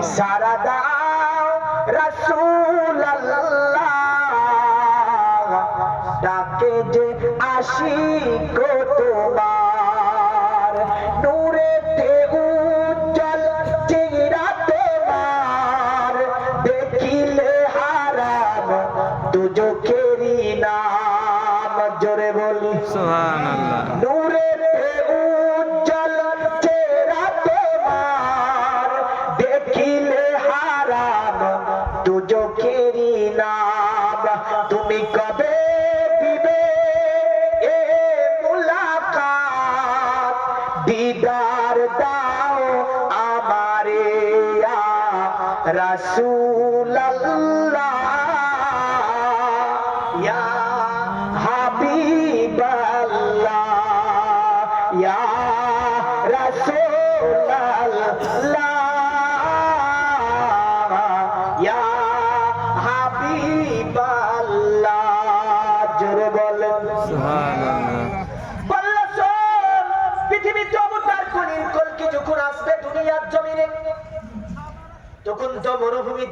সারা দাও রাসূলুল্লাহ ডাকে যে আসি গো তোমার নূরেতে উজ্জ্বল চেহারা তোমার দেখিলে হারাম দুজখেরি নাম জোরে বলি সুবহানাল্লাহ। নূরেতে উজ্জ্বল চেহারা তোমার দেখিলে হারাম দুজখেরি নাম তুমি কবে দিবে এ মুলাকাত দিদার দাও আমারে ইয়া রাসূলুল্লাহ ইয়া হাবিবাল্লাহ ইয়া রাসূলুল্লাহ ইয়া হাবিবাল্লাহ জোরে বলেন সুবহানাল্লাহ। বল্লা শোন পৃথিবীতে অবতার কলির কলকি যখন আসবে দুনিয়ার জমিনে তখন তো মরুভূমি